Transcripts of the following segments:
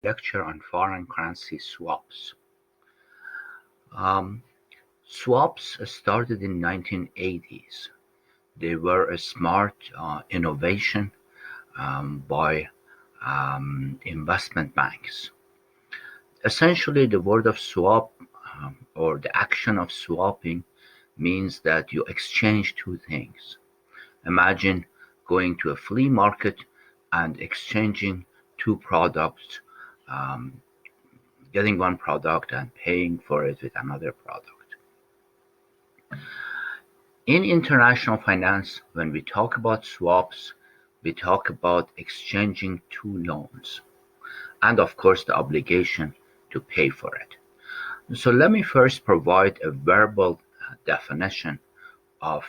lecture on foreign currency swaps. Um, Swaps started in 1980s. They were a smart innovation by investment banks. Essentially, the word of swap or the action of swapping means that you exchange two things. Imagine going to a flea market and exchanging two products, um, getting one product and paying for it with another product. In international finance, when we talk about swaps, we talk about exchanging two loans and, of course, the obligation to pay for it. So let me first provide a verbal definition of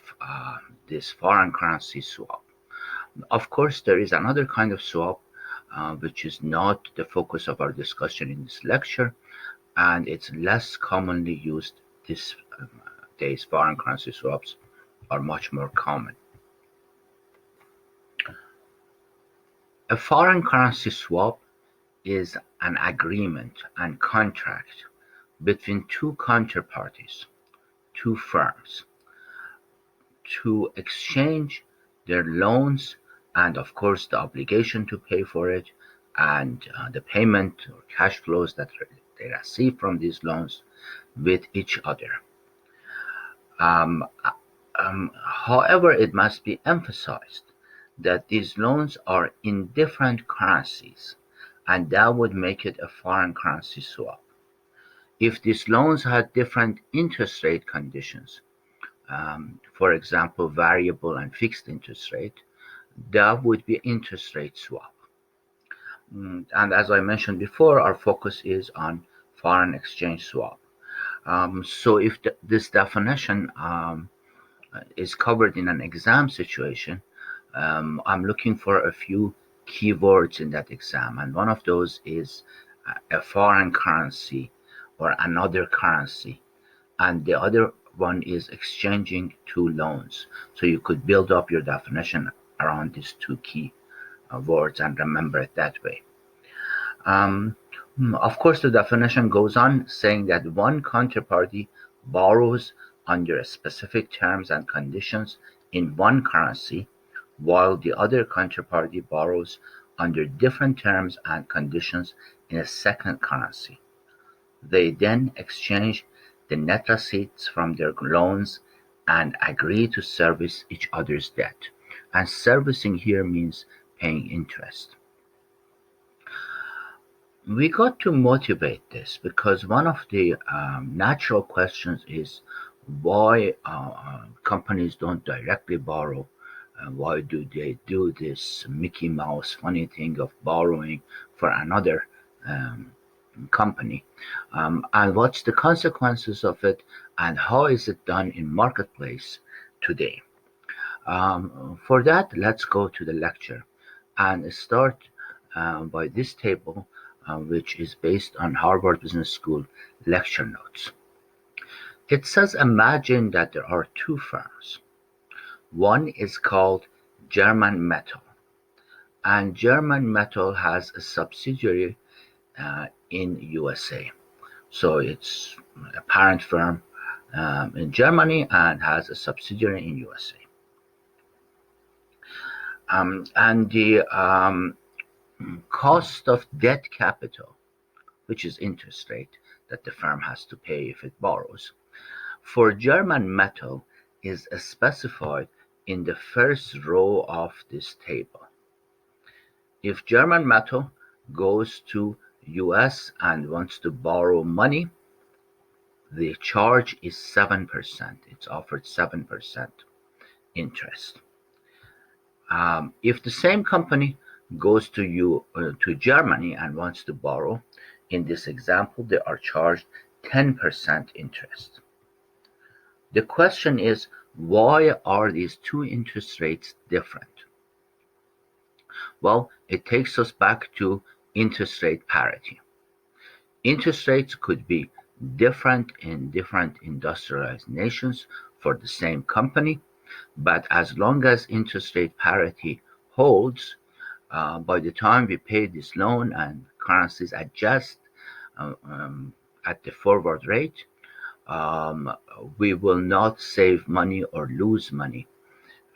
this foreign currency swap. Of course, there is another kind of swap which is not the focus of our discussion in this lecture, and it's less commonly used these days. Foreign currency swaps are much more common. A foreign currency swap is an agreement and contract between two counterparties, two firms, to exchange their loans and, of course, the obligation to pay for it and the payment or cash flows that they receive from these loans with each other. However, it must be emphasized that these loans are in different currencies, and that would make it a foreign currency swap. If these loans had different interest rate conditions, for example, variable and fixed interest rate, that would be interest rate swap. And as I mentioned before, our focus is on foreign exchange swap. So if this definition is covered in an exam situation, I'm looking for a few keywords in that exam, and one of those is a foreign currency or another currency, and the other one is exchanging two loans. So you could build up your definition around these two key words and remember it that way. Of course, the definition goes on saying that one counterparty borrows under specific terms and conditions in one currency, while the other counterparty borrows under different terms and conditions in a second currency. They then exchange the net receipts from their loans and agree to service each other's debt. And servicing here means paying interest. We got to motivate this because one of the natural questions is why companies don't directly borrow. Why do they do this Mickey Mouse funny thing of borrowing for another company? And what's the consequences of it, and how is it done in marketplace today? For that, let's go to the lecture and start by this table, which is based on Harvard Business School lecture notes. It says, imagine that there are two firms. One is called German Metal, and German Metal has a subsidiary in USA. So it's a parent firm in Germany and has a subsidiary in USA. And the cost of debt capital, which is interest rate that the firm has to pay if it borrows, for German Metal is specified in the first row of this table. If German Metal goes to US and wants to borrow money, the charge is 7%. It's offered 7% interest. If the same company goes to Germany and wants to borrow, in this example, they are charged 10% interest. The question is, why are these two interest rates different? Well, it takes us back to interest rate parity. Interest rates could be different in different industrialized nations for the same company, but as long as interest rate parity holds, by the time we pay this loan and currencies adjust at the forward rate, um, we will not save money or lose money.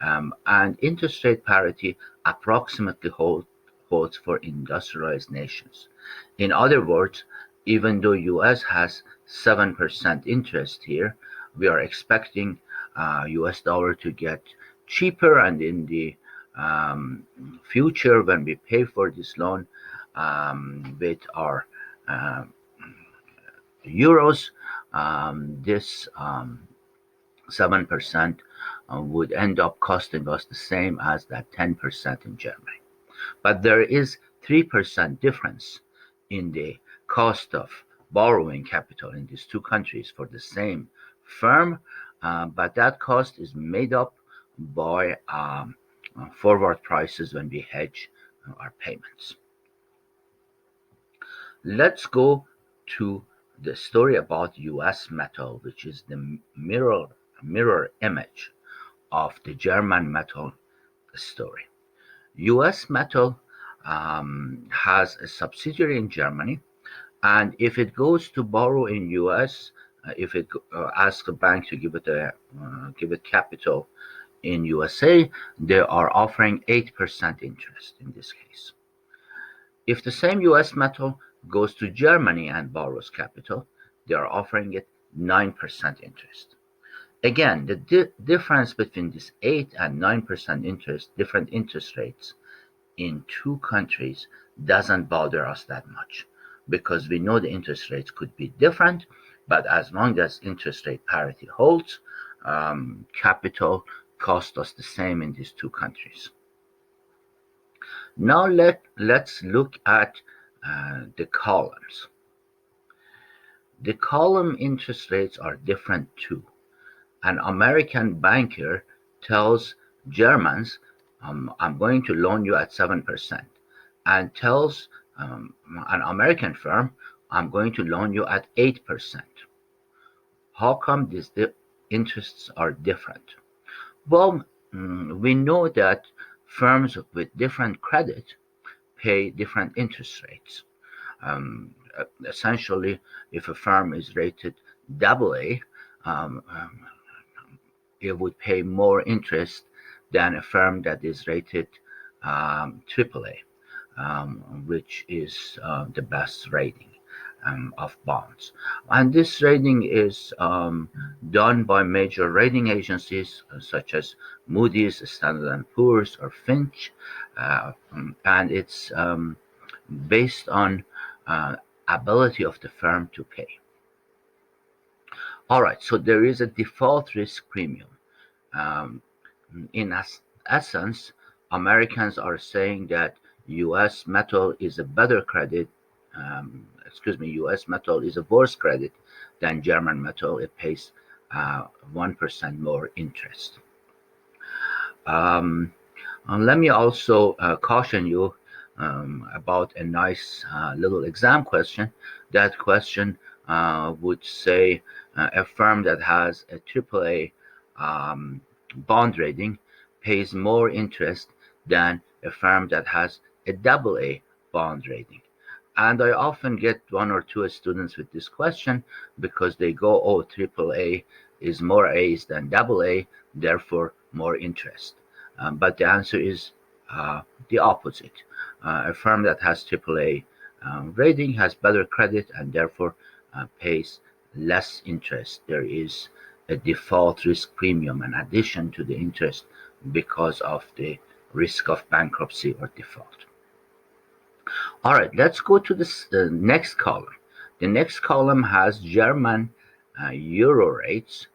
And interest rate parity approximately holds for industrialized nations. In other words, even though US has 7% interest here, we are expecting US dollar to get cheaper, and in the future, when we pay for this loan with our uh, euros, this 7% would end up costing us the same as that 10% in Germany. But there is 3% difference in the cost of borrowing capital in these two countries for the same firm, but that cost is made up by forward prices when we hedge our payments. Let's go to the story about US metal, which is the mirror image of the German metal story. US metal has a subsidiary in Germany, and if it goes to borrow in US, if it asks a bank to give it capital in USA, they are offering 8% interest in this case. If the same US metal goes to Germany and borrows capital, they are offering it 9% interest. Again, the difference between this 8 and 9% interest, different interest rates in two countries, doesn't bother us that much, because we know the interest rates could be different, but as long as interest rate parity holds, capital costs us the same in these two countries. Now let's look at the columns. The column interest rates are different too. An American banker tells Germans, I'm going to loan you at 7%, and tells an American firm, I'm going to loan you at 8%. How come these interests are different? Well, we know that firms with different credit pay different interest rates. Essentially, if a firm is rated AA, um, it would pay more interest than a firm that is rated AAA, which is the best rating of bonds. And this rating is done by major rating agencies such as Moody's, Standard and Poor's, or Fitch, and it's based on ability of the firm to pay. All right, so there is a default risk premium. Um, in essence, Americans are saying that U.S. metal is a better credit. U.S. metal is a worse credit than German metal. It pays 1% more interest. Let me also caution you about a nice little exam question. That question would say a firm that has a AAA bond rating pays more interest than a firm that has a AA bond rating. And I often get one or two students with this question because they go, oh, AAA is more A's than AA, therefore more interest. But the answer is the opposite. A firm that has AAA rating has better credit and therefore pays less interest. There is a default risk premium in addition to the interest because of the risk of bankruptcy or default. All right, let's go to the next column. The next column has German euro rates,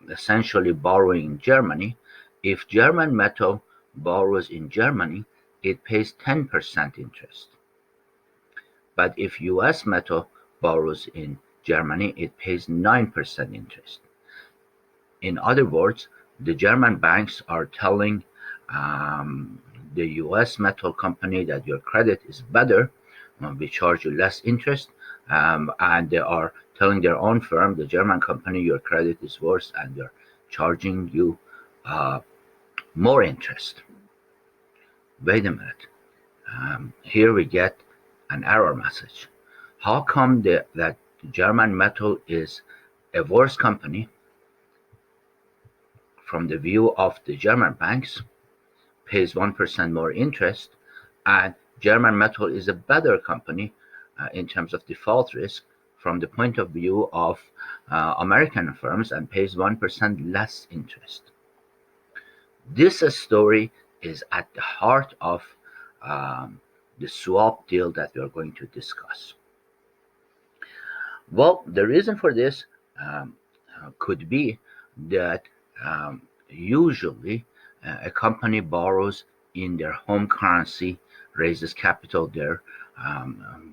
essentially borrowing in Germany. If German metal borrows in Germany, it pays 10% interest. But if US metal borrows in Germany, it pays 9% interest. In other words, the German banks are telling the US metal company that your credit is better, we charge you less interest, and they are telling their own firm, the German company, your credit is worse and they're charging you more interest. Wait a minute. Here we get an error message. How come that German Metal is a worse company from the view of the German banks, pays 1% more interest, and German Metal is a better company in terms of default risk from the point of view of American firms and pays 1% less interest? This story is at the heart of um, the swap deal that we are going to discuss. Well, the reason for this um, could be that usually a company borrows in their home currency, raises capital there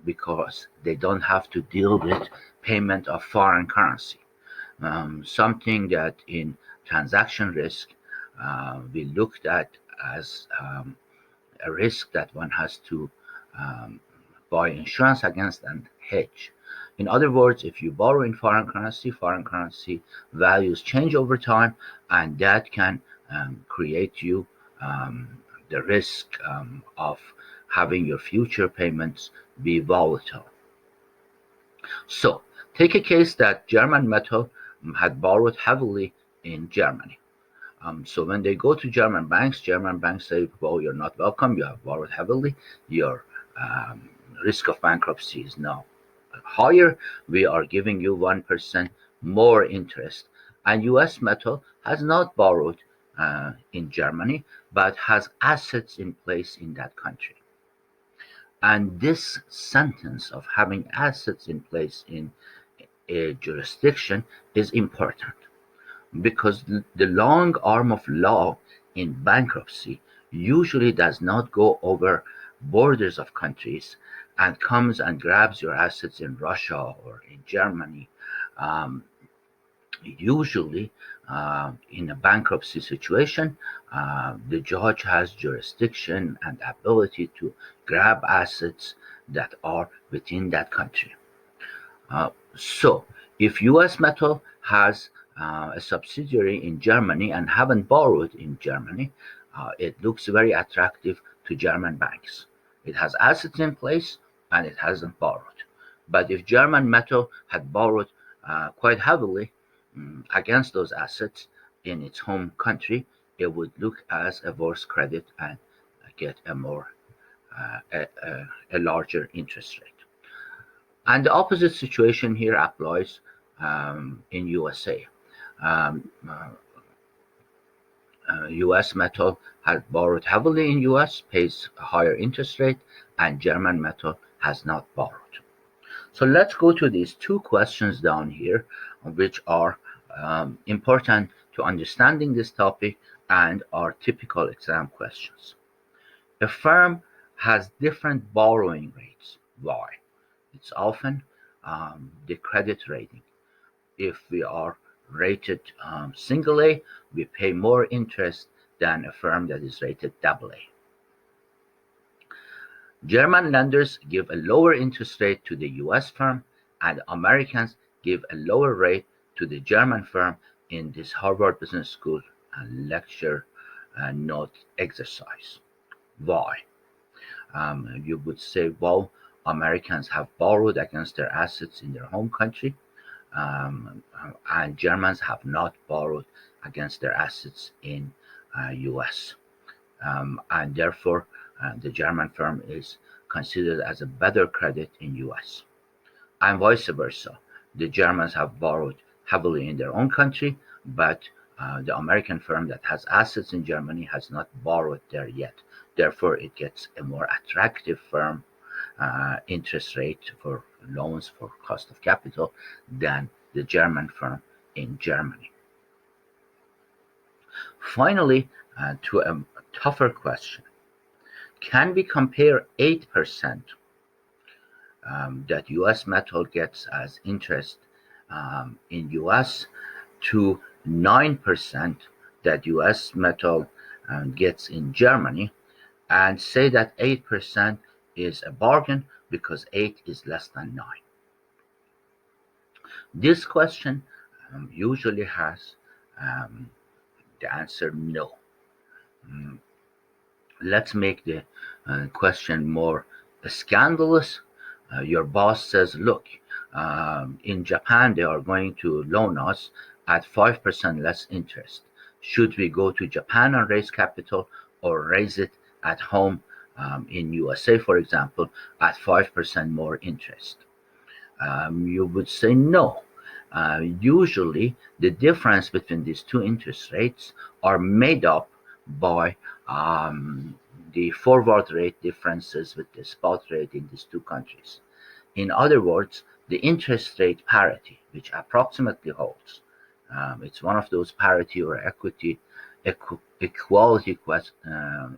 because they don't have to deal with payment of foreign currency. Something that in transaction risk we looked at as a risk that one has to um, buy insurance against and hedge. In other words, if you borrow in foreign currency values change over time, and that can create you the risk of having your future payments be volatile. So, take a case that German Metal had borrowed heavily in Germany. So when they go to German banks say, well, you're not welcome, you have borrowed heavily, your um, risk of bankruptcy is now higher, we are giving you 1% more interest. And US Metal has not borrowed in Germany, but has assets in place in that country. And this sentence of having assets in place in a jurisdiction is important because the long arm of law in bankruptcy usually does not go over borders of countries and comes and grabs your assets in Russia or in Germany. Um, Usually, in a bankruptcy situation, the judge has jurisdiction and ability to grab assets that are within that country. So, if US Metal has a subsidiary in Germany and haven't borrowed in Germany, it looks very attractive to German banks. It has assets in place and it hasn't borrowed. But if German Metal had borrowed quite heavily against those assets in its home country, it would look as a worse credit and get a more a larger interest rate. And the opposite situation here applies in USA. US Metal has borrowed heavily in US, pays a higher interest rate, and German Metal has not borrowed. So let's go to these two questions down here, which are important to understanding this topic and are typical exam questions. A firm has different borrowing rates. Why? It's often the credit rating. If we are rated single A, we pay more interest than a firm that is rated double A. German lenders give a lower interest rate to the US firm, and Americans give a lower rate to the German firm in this Harvard Business School lecture note exercise. Why? You would say, well, Americans have borrowed against their assets in their home country, and Germans have not borrowed against their assets in US. And therefore, the German firm is considered as a better credit in US. And vice versa. The Germans have borrowed heavily in their own country, but the American firm that has assets in Germany has not borrowed there yet. Therefore, it gets a more attractive firm interest rate for loans for cost of capital than the German firm in Germany. Finally, to a tougher question, can we compare 8% that US Metal gets as interest in US to 9% that US Metal gets in Germany and say that 8% is a bargain because 8 is less than 9? This question usually has the answer no. Mm, Let's make the question more scandalous. Your boss says, look, in Japan, they are going to loan us at 5% less interest. Should we go to Japan and raise capital or raise it at home in USA, for example, at 5% more interest? You would say no. Usually, the difference between these two interest rates are made up by the forward rate differences with the spot rate in these two countries. In other words, the interest rate parity, which approximately holds. It's one of those parity or equality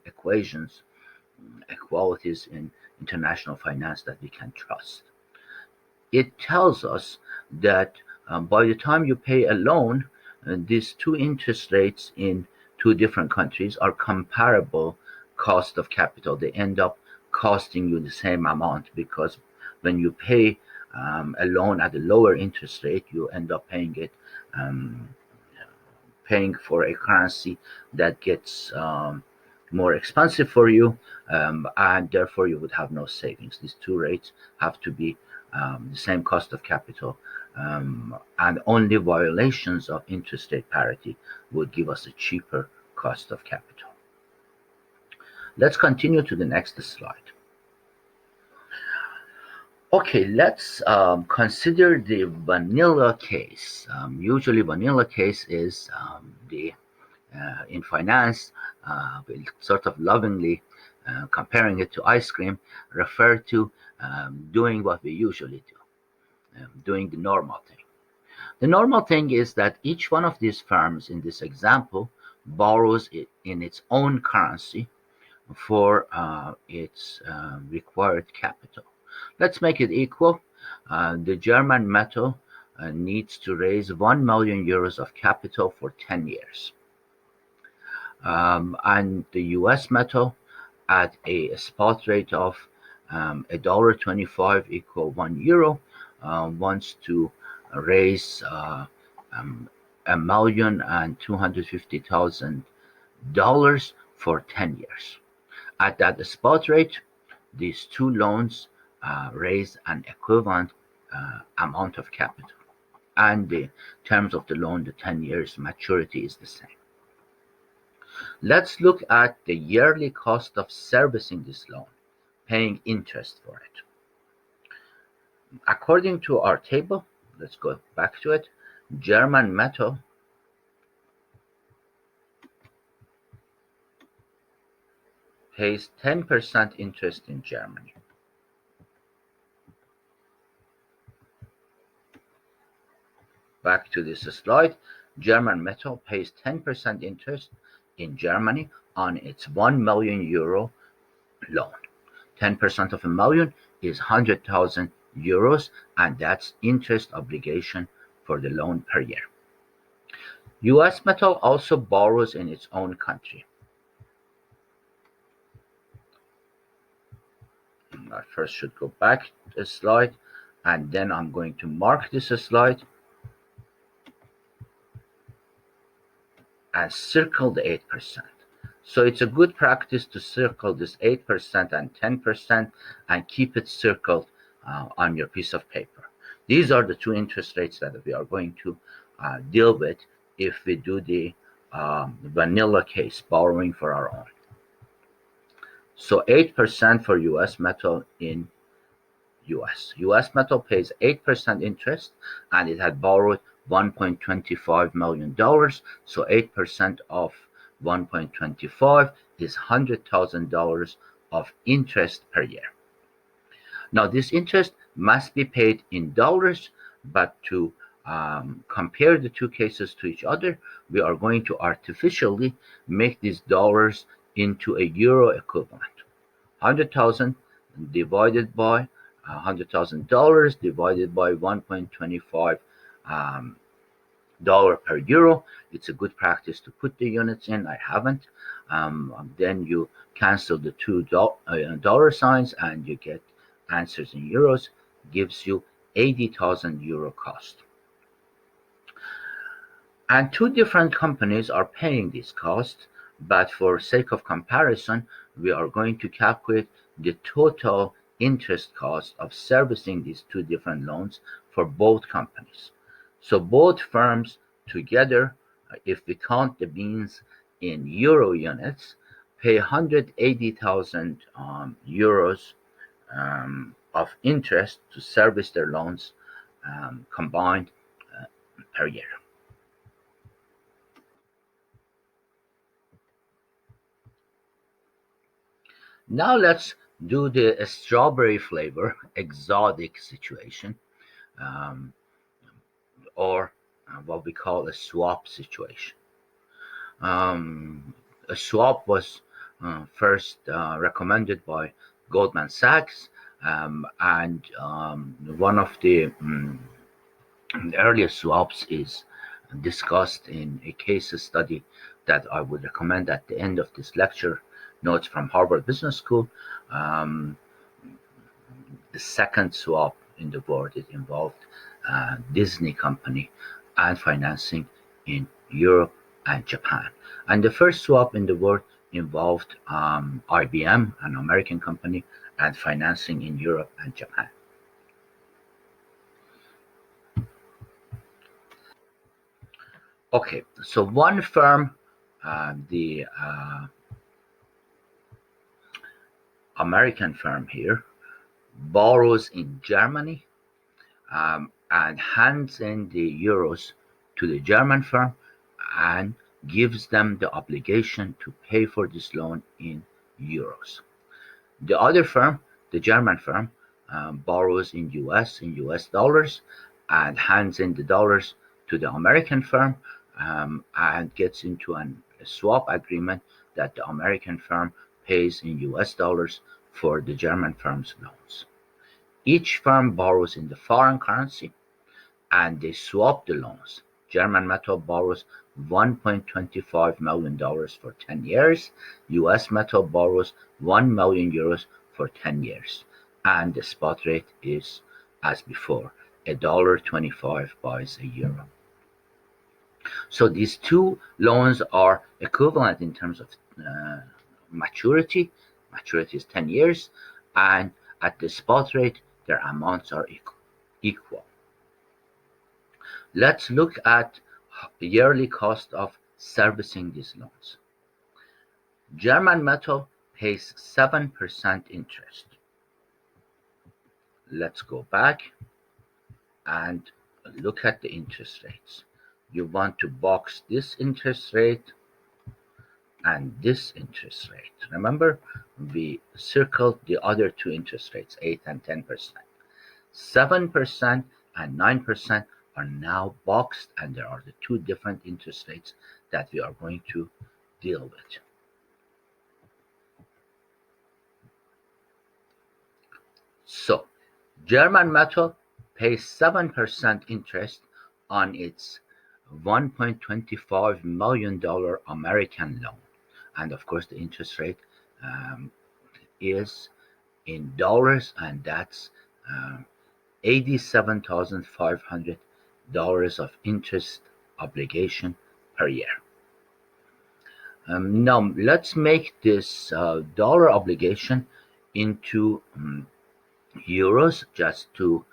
equations, equalities in international finance that we can trust. It tells us that by the time you pay a loan, these two interest rates in two different countries are comparable cost of capital. They end up costing you the same amount because when you pay a loan at a lower interest rate, you end up um, paying for a currency that gets more expensive for you, and therefore you would have no savings. These two rates have to be the same cost of capital, and only violations of interest rate parity would give us a cheaper cost of capital. Let's continue to the next slide. Okay, let's consider the vanilla case. Usually, vanilla case is the in finance, we sort of lovingly comparing it to ice cream, refer to doing what we usually do, doing the normal thing. The normal thing is that each one of these firms in this example borrows it in its own currency for its required capital. Let's make it equal. The German metal needs to raise 1 million euros of capital for 10 years. And the US metal at a spot rate of $1.25 equal €1 wants to raise $1,250,000 for 10 years. At that spot rate, these two loans raise an equivalent amount of capital. And the terms of the loan, the 10 years maturity is the same. Let's look at the yearly cost of servicing this loan, paying interest for it. According to our table, let's go back to it. German metal pays 10% interest in Germany. Back to this slide. German metal pays 10% interest in Germany on its 1 million euro loan. 10% of a million is 100,000 euros, and that's interest obligation for the loan per year. US metal also borrows in its own country. I first should go back a slide, and then I'm going to mark this slide and circle the 8%. So it's a good practice to circle this 8% and 10% and keep it circled on your piece of paper. These are the two interest rates that we are going to deal with if we do the vanilla case, borrowing for our own. So 8% for US metal in US. US metal pays 8% interest, and it had borrowed $1.25 million. So 8% of 1.25 is $100,000 of interest per year. Now, this interest must be paid in dollars, but to compare the two cases to each other, we are going to artificially make these dollars into a euro equivalent. 100,000 divided by $100,000 divided by 1.25 dollar per euro. It's a good practice to put the units in. I haven't. Then you cancel the two dollar signs and you get answers in euros. Gives you 80,000 euro cost. And two different companies are paying these costs, but for sake of comparison, we are going to calculate the total interest cost of servicing these two different loans for both companies. So both firms together, if we count the beans in euro units, pay 180,000 euros of interest to service their loans combined per year. Now let's do the strawberry flavor exotic situation, um, or what we call a swap situation. Um, a swap was first recommended by Goldman Sachs, and one of the earliest swaps is discussed in a case study that I would recommend at the end of this lecture. Notes from Harvard Business School. Um, the second swap in the world, it involved Disney company and financing in Europe and Japan. And the first swap in the world involved IBM, an American company, and financing in Europe and Japan. Okay, so one firm, the American firm here, borrows in Germany and hands in the euros to the German firm and gives them the obligation to pay for this loan in euros. The other firm, the German firm, borrows in US dollars and hands in the dollars to the American firm and gets into a swap agreement that the American firm pays in US dollars for the German firm's loans. Each firm borrows in the foreign currency and they swap the loans. German Metal borrows $1.25 million for 10 years. US Metal borrows 1 million euros for 10 years. And the spot rate is, as before, $1.25 buys a euro. So these two loans are equivalent in terms of maturity. Maturity is 10 years. And at the spot rate, their amounts are equal. Let's look at the yearly cost of servicing these loans. German Metal pays 7% interest. Let's go back and look at the interest rates. You want to box this interest rate and this interest rate. Remember, we circled the other two interest rates, 8 and 10%. 7% and 9% are now boxed, and there are the two different interest rates that we are going to deal with. So, German Metal pays 7% interest on its $1.25 million American loan. And of course, the interest rate is in dollars, and that's $87,500 of interest obligation per year. Now, let's make this dollar obligation into euros just to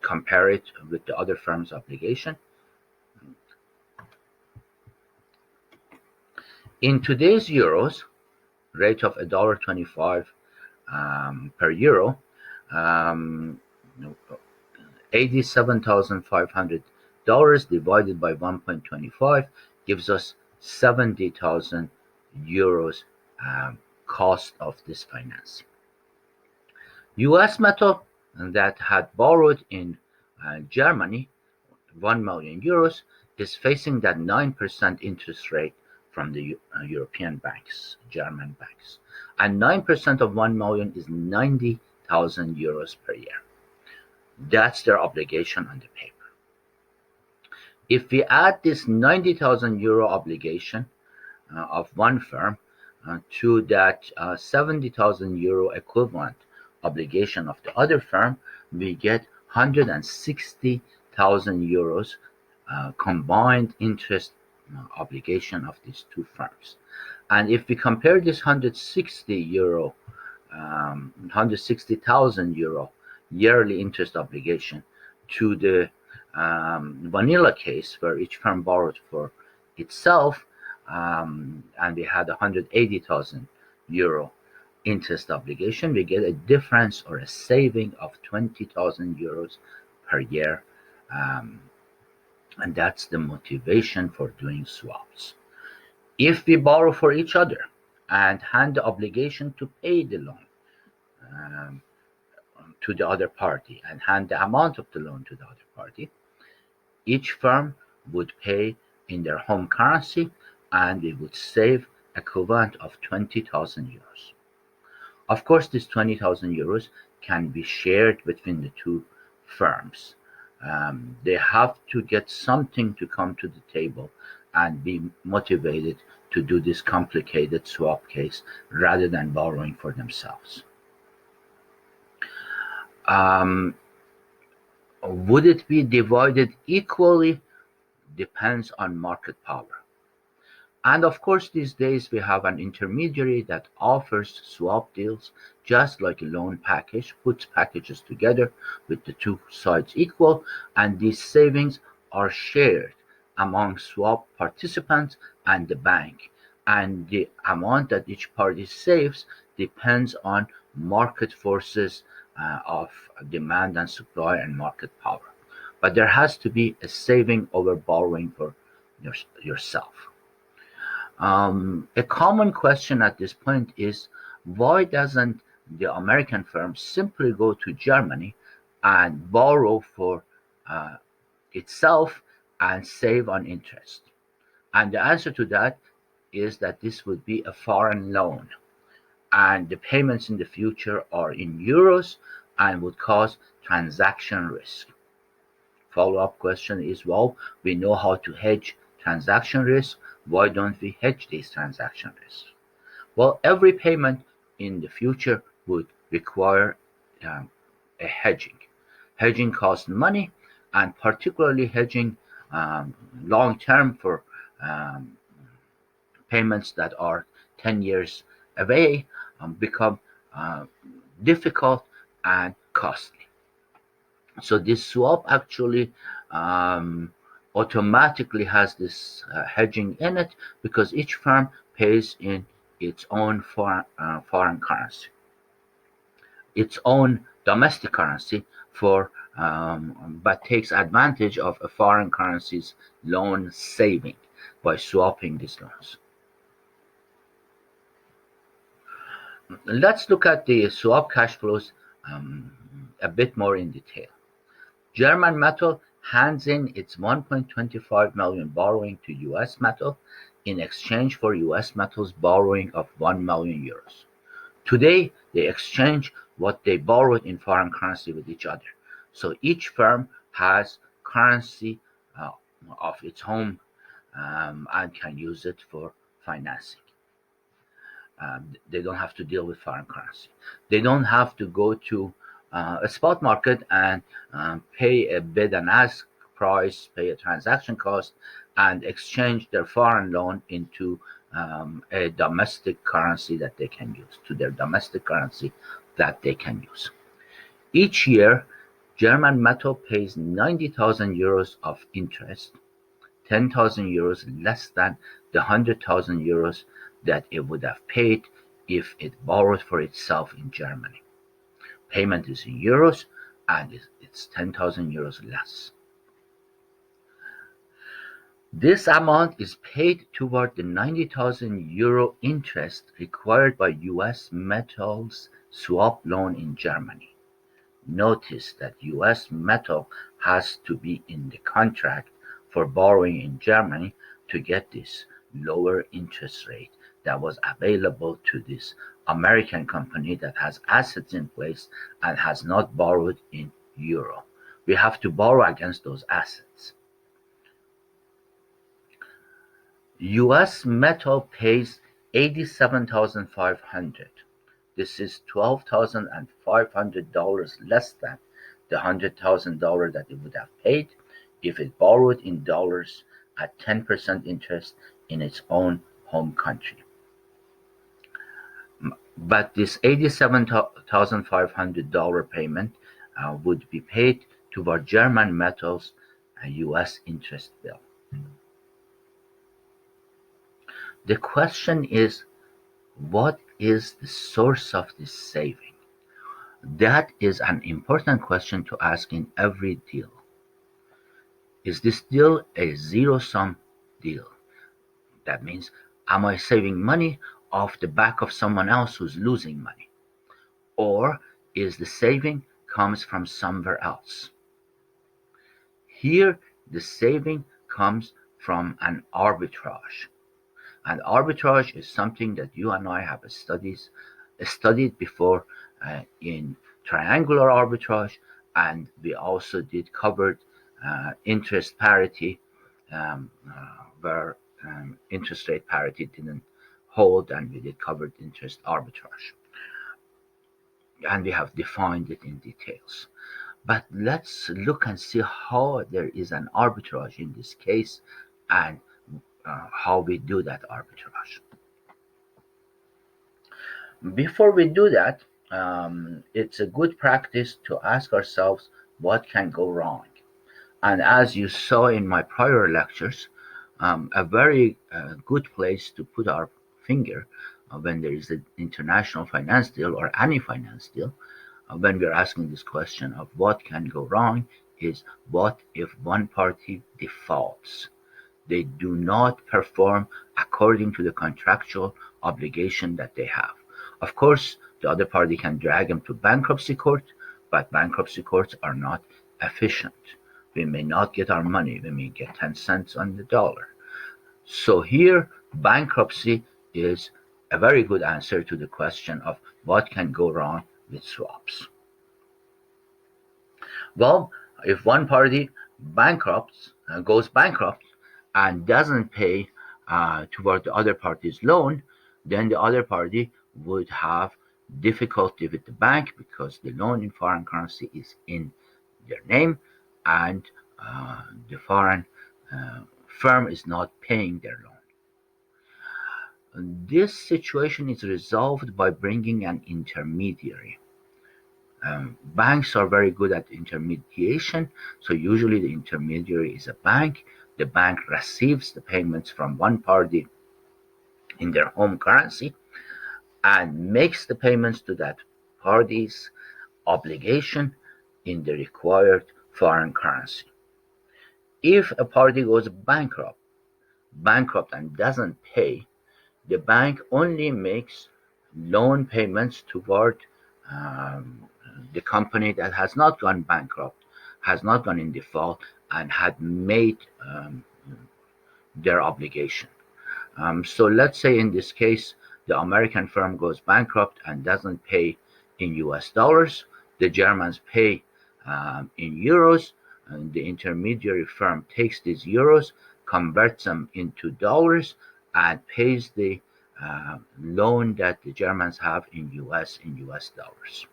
compare it with the other firm's obligation. In today's euros, rate of $1.25 per euro, $87,500 divided by 1.25 gives us 70,000 euros cost of this financing. US Metal that had borrowed in Germany 1 million euros is facing that 9% interest rate from the European banks, German banks. And 9% of 1 million is 90,000 euros per year. That's their obligation on the paper. If we add this 90,000 euro obligation of one firm to that 70,000 euro equivalent obligation of the other firm, we get 160,000 euros combined interest obligation of these two firms. And if we compare this 160,000 euro yearly interest obligation to the vanilla case where each firm borrowed for itself, and we had 180,000 euro interest obligation, we get a difference or a saving of 20,000 euros per year. And that's the motivation for doing swaps. If we borrow for each other and hand the obligation to pay the loan um, to the other party and hand the amount of the loan to the other party, each firm would pay in their home currency and we would save equivalent of 20,000 euros. Of course, this 20,000 euros can be shared between the two firms. They have to get something to come to the table and be motivated to do this complicated swap case rather than borrowing for themselves. Would it be divided equally? Depends on market power. And of course, these days we have an intermediary that offers swap deals just like a loan package, puts packages together with the two sides equal, and these savings are shared among swap participants and the bank. And the amount that each party saves depends on market forces of demand and supply and market power. But there has to be a saving over borrowing for yourself. A common question at this point is, why doesn't the American firm simply go to Germany and borrow for uh, itself and save on interest? And the answer to that is that this would be a foreign loan, and the payments in the future are in euros and would cause transaction risk. Follow-up question is, well, we know how to hedge transaction risk. Why don't we hedge these transaction risks? Well, every payment in the future would require a hedging. Hedging costs money, and particularly hedging long term for um, payments that are 10 years away become uh, difficult and costly. So this swap actually um, automatically has this hedging in it because each firm pays in its own foreign currency, its own domestic currency but takes advantage of a foreign currency's loan saving by swapping these loans. Let's look at the swap cash flows a bit more in detail. German Metal hands in its 1.25 million borrowing to US Metal in exchange for US Metal's borrowing of 1 million euros. Today, they exchange what they borrowed in foreign currency with each other. So each firm has currency uh, of its own and can use it for financing. They don't have to deal with foreign currency. They don't have to go to a spot market and pay a bid and ask price, pay a transaction cost, and exchange their foreign loan into a domestic currency that they can use, to their domestic currency that they can use. Each year, German Metal pays 90,000 euros of interest, 10,000 euros less than the 100,000 euros that it would have paid if it borrowed for itself in Germany. Payment is in euros and it's 10,000 euros less. This amount is paid toward the 90,000 euro interest required by US Metal's swap loan in Germany. Notice that US Metal has to be in the contract for borrowing in Germany to get this lower interest rate that was available to this American company that has assets in place and has not borrowed in euro. We have to borrow against those assets. US Metal pays 87,500. This is $12,500 less than the $100,000 that it would have paid if it borrowed in dollars at 10% interest in its own home country. But this $87,500 payment would be paid toward German Metals US interest bill. The question is, what is the source of this saving? That is an important question to ask in every deal. Is this deal a zero-sum deal? That means, am I saving money off the back of someone else who's losing money? Or is the saving comes from somewhere else? Here, the saving comes from an arbitrage. And arbitrage is something that you and I have studied before in triangular arbitrage, and we also did covered interest parity, where interest rate parity didn't hold, and we did covered interest arbitrage. And we have defined it in details. But let's look and see how there is an arbitrage in this case, and how we do that arbitrage. Before we do that, it's a good practice to ask ourselves what can go wrong. And as you saw in my prior lectures, a very good place to put our finger when there is an international finance deal or any finance deal, when we're asking this question of what can go wrong, is what if one party defaults? They do not perform according to the contractual obligation that they have. Of course, the other party can drag them to bankruptcy court, but bankruptcy courts are not efficient. We may not get our money, we may get 10 cents on the dollar. So here, bankruptcy is a very good answer to the question of what can go wrong with swaps. Well, if one party goes bankrupt and doesn't pay toward the other party's loan, then the other party would have difficulty with the bank because the loan in foreign currency is in their name, and the foreign firm is not paying their loan. This situation is resolved by bringing an intermediary. Banks are very good at intermediation, so usually the intermediary is a bank. The bank receives the payments from one party in their home currency and makes the payments to that party's obligation in the required foreign currency. If a party goes bankrupt and doesn't pay, the bank only makes loan payments toward the company that has not gone bankrupt, has not gone in default, and had made their obligation. So let's say in this case, the American firm goes bankrupt and doesn't pay in US dollars. The Germans pay in euros, and the intermediary firm takes these euros, converts them into dollars, and pays the loan that the Germans have in US dollars.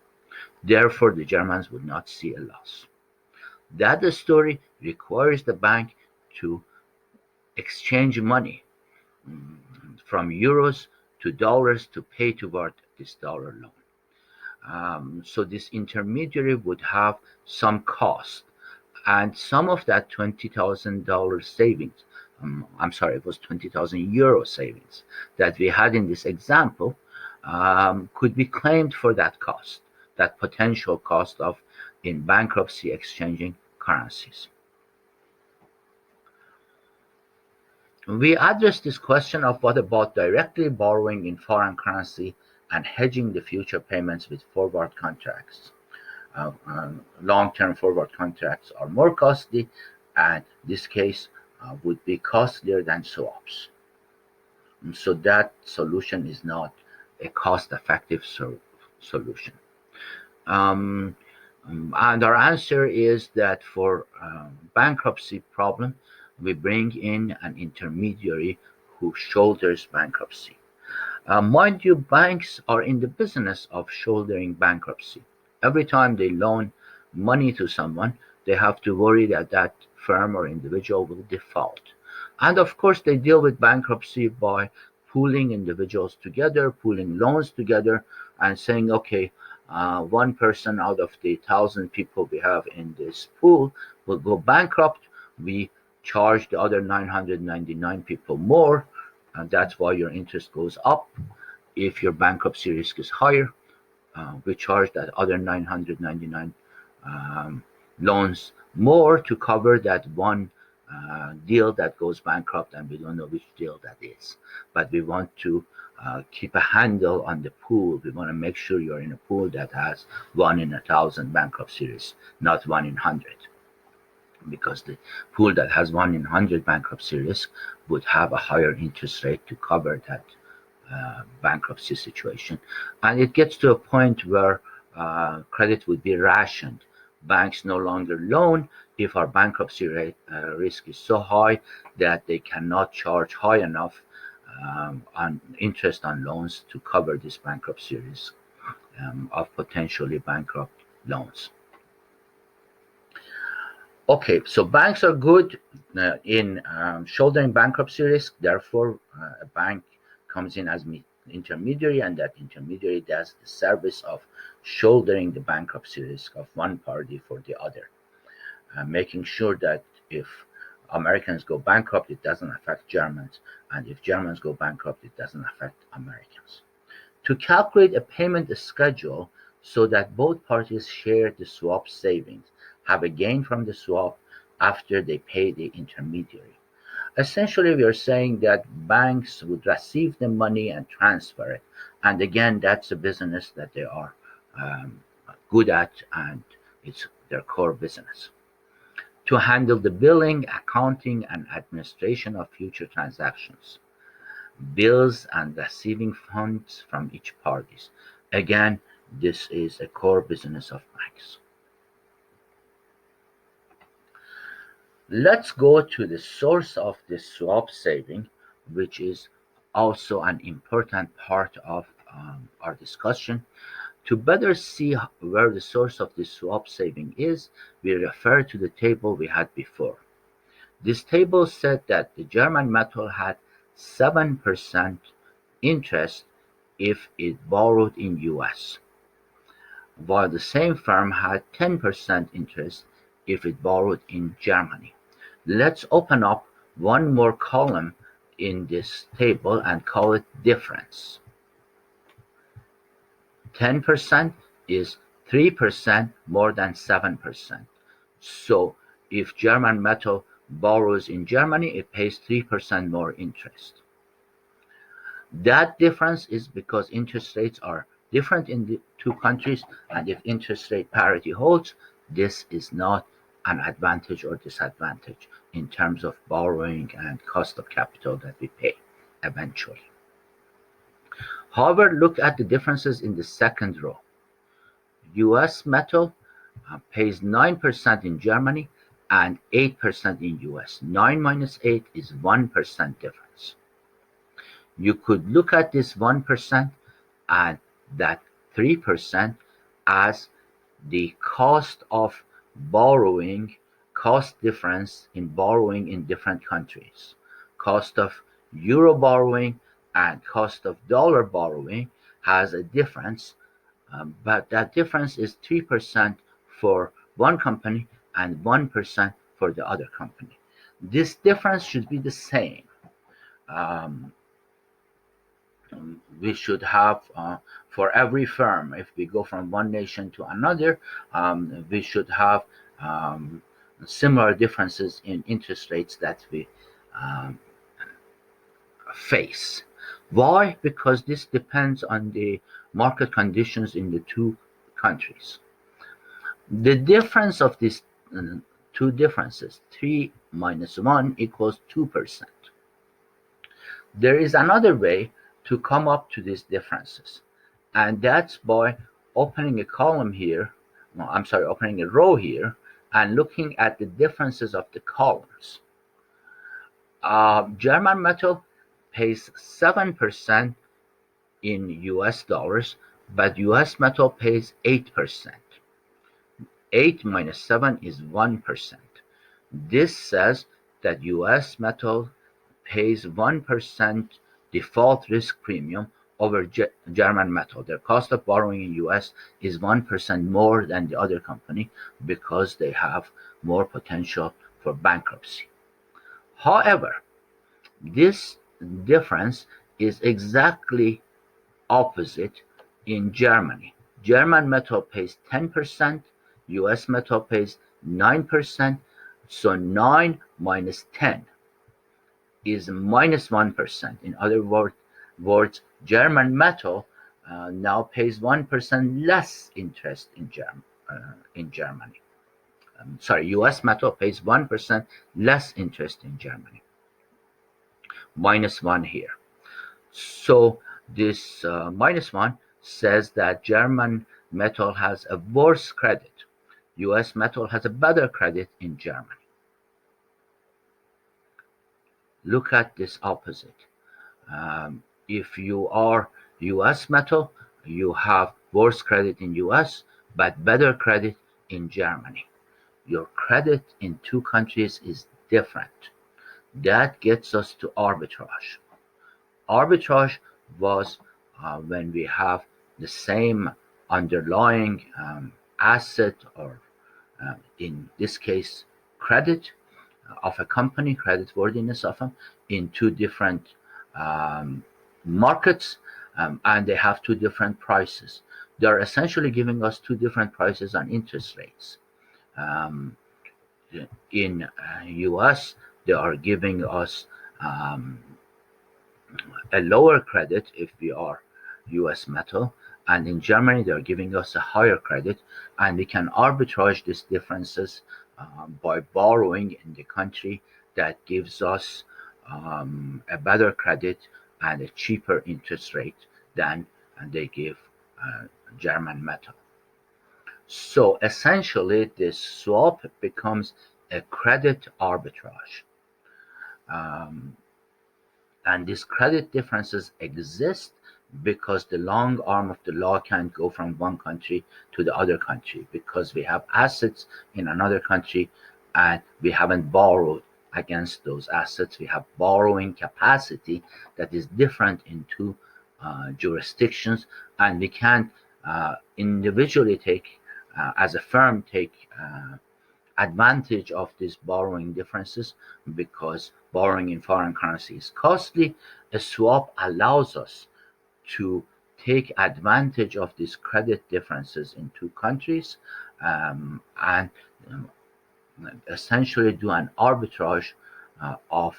Therefore, the Germans would not see a loss. That story requires the bank to exchange money from euros to dollars to pay toward this dollar loan. So this intermediary would have some cost, and some of that $20,000 savings, it was 20,000 euro savings that we had in this example, could be claimed for that cost, that potential cost of in bankruptcy exchanging currencies. We addressed this question of what about directly borrowing in foreign currency and hedging the future payments with forward contracts. Long-term forward contracts are more costly, and this case would be costlier than swaps. So that solution is not a cost-effective solution. And our answer is that for bankruptcy problem, we bring in an intermediary who shoulders bankruptcy. Mind you, banks are in the business of shouldering bankruptcy. Every time they loan money to someone, they have to worry that that firm or individual will default. And of course, they deal with bankruptcy by pooling individuals together, pooling loans together, and saying, okay, one person out of the 1,000 people we have in this pool will go bankrupt. We charge the other 999 people more, and that's why your interest goes up. If your bankruptcy risk is higher, we charge that other 999 um, loans more to cover that one deal that goes bankrupt, and we don't know which deal that is. But we want to keep a handle on the pool. We want to make sure you're in a pool that has 1 in 1,000 bankruptcy risk, not 1 in 100. Because the pool that has 1 in 100 bankruptcy risk would have a higher interest rate to cover that bankruptcy situation. And it gets to a point where credit would be rationed. Banks no longer loan if our bankruptcy rate risk is so high that they cannot charge high enough on interest on loans to cover this bankruptcy risk of potentially bankrupt loans. Okay, so banks are good in shouldering bankruptcy risk. Therefore, a bank comes in as intermediary, and that intermediary does the service of shouldering the bankruptcy risk of one party for the other, making sure that if Americans go bankrupt, it doesn't affect Germans, and if Germans go bankrupt, it doesn't affect Americans. To calculate a payment schedule so that both parties share the swap savings, have a gain from the swap after they pay the intermediary. Essentially, we are saying that banks would receive the money and transfer it. And again, that's a business that they are good at, and it's their core business. To handle the billing, accounting, and administration of future transactions, bills and receiving funds from each parties. Again, this is a core business of banks. Let's go to the source of the swap saving, which is also an important part of our discussion. To better see where the source of the swap saving is, we refer to the table we had before. This table said that the German metal had 7% interest if it borrowed in US, while the same firm had 10% interest if it borrowed in Germany. Let's open up one more column in this table and call it difference. 10% is 3% more than 7%. So if German metal borrows in Germany, it pays 3% more interest. That difference is because interest rates are different in the two countries, and if interest rate parity holds, this is not an advantage or disadvantage in terms of borrowing and cost of capital that we pay eventually. However, look at the differences in the second row. US metal pays 9% in Germany and 8% in US. 9 minus 8 is 1% difference. You could look at this 1% and that 3% as the cost of borrowing, cost difference in borrowing in different countries. Cost of euro borrowing and cost of dollar borrowing has a difference, but that difference is 3% for one company and 1% for the other company. This difference should be the same. We should have for every firm, if we go from one nation to another, we should have similar differences in interest rates that we face. Why? Because this depends on the market conditions in the two countries. The difference of these two differences, 3 minus 1 equals 2%. There is another way to come up to these differences, and that's by opening a column here, opening a row here, and looking at the differences of the columns. German metal pays 7% in US dollars, but US metal pays 8%. 8 minus 7 is 1%. This says that US metal pays 1% default risk premium over German metal. Their cost of borrowing in US is 1% more than the other company because they have more potential for bankruptcy. However, this difference is exactly opposite in Germany. German metal pays 10%, US metal pays 9%, so 9 minus 10 is minus 1%. In other words, German metal now pays 1% less interest in Germany. US metal pays 1% less interest in Germany. Minus 1 here. So this minus 1 says that German metal has a worse credit. US metal has a better credit in Germany. Look at this opposite. If you are US metal, you have worse credit in US, but better credit in Germany. Your credit in two countries is different. That gets us to arbitrage. Arbitrage was when we have the same underlying asset, or in this case, credit of a company, creditworthiness of them, in two different um, markets, and they have two different prices. They're essentially giving us two different prices on interest rates. Um, in US, they are giving us um, a lower credit if we are US metal, and in Germany they're giving us a higher credit, and we can arbitrage these differences by borrowing in the country that gives us a better credit and a cheaper interest rate than they give uh, German metal. So essentially, this swap becomes a credit arbitrage. Um, And these credit differences exist because the long arm of the law can't go from one country to the other country, because we have assets in another country and we haven't borrowed against those assets. We have borrowing capacity that is different in two jurisdictions, and we can't individually take, as a firm, take advantage of these borrowing differences, because borrowing in foreign currency is costly. A swap allows us to take advantage of these credit differences in two countries, and um, essentially do an arbitrage of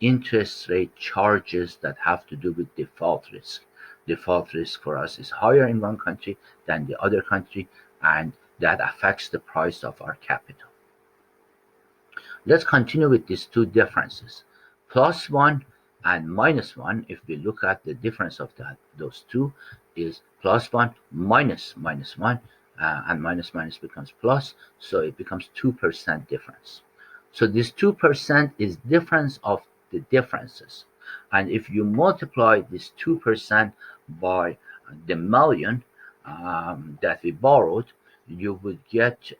interest rate charges that have to do with default risk. Default risk for us is higher in one country than the other country, and that affects the price of our capital. Let's continue with these two differences. Plus 1 and minus 1, if we look at the difference of those two, is plus 1 minus minus 1, and minus minus becomes plus, so it becomes 2% difference. So this 2% is difference of the differences. And if you multiply this 2% by the million that we borrowed, you would get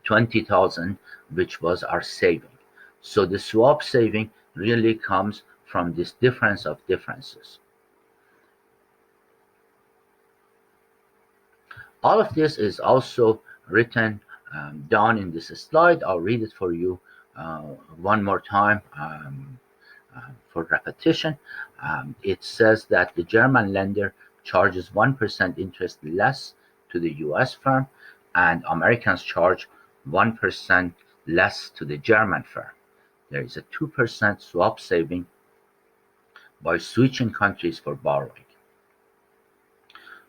20,000, which was our saving. So the swap saving really comes from this difference of differences. All of this is also written down in this slide. I'll read it for you one more time for repetition. It says that the German lender charges 1% interest less to the US firm, and Americans charge 1% less to the German firm. There is a 2% swap saving by switching countries for borrowing.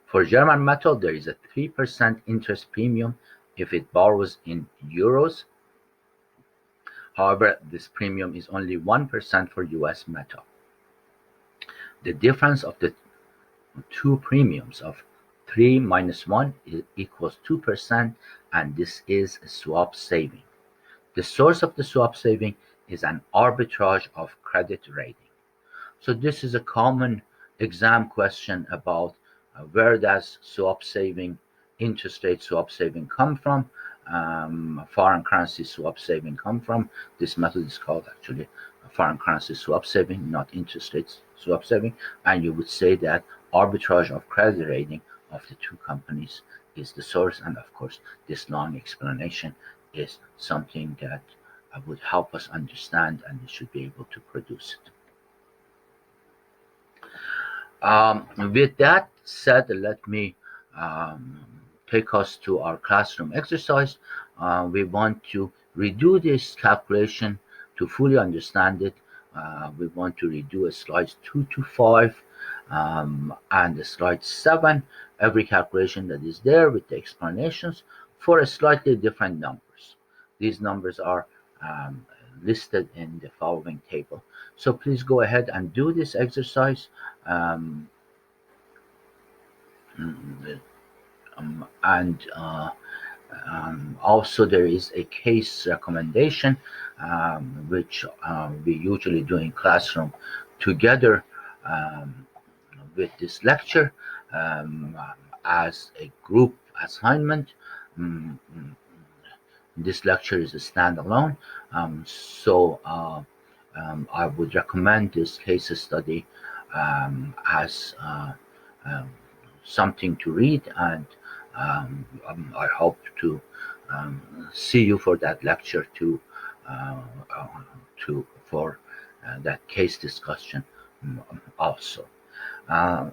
For German metal, there is a 3% interest premium if it borrows in euros. However, this premium is only 1% for US metal. The difference of the two premiums of 3 minus 1 equals 2%, and this is a swap saving. The source of the swap saving is an arbitrage of credit rating. So this is a common exam question about where does swap saving, interest rate swap saving come from, foreign currency swap saving come from. This method is called actually foreign currency swap saving, not interest rates swap saving, and you would say that arbitrage of credit rating of the two companies is the source, and of course, this long explanation is something that would help us understand, and we should be able to produce it. With that said, let me um, take us to our classroom exercise. We want to redo this calculation to fully understand it. We want to redo slides 2 to 5 and slide 7, every calculation that is there with the explanations for a slightly different numbers. These numbers are um, listed in the following table. So please go ahead and do this exercise. Um, and also there is a case recommendation, which we usually do in classroom together um, with this lecture um, as a group assignment. Um, this lecture is a standalone, so I would recommend this case study as um, something to read, and I hope to see you for that lecture uh, uh, for that case discussion also. Uh,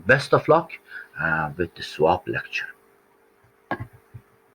Best of luck with the swap lecture.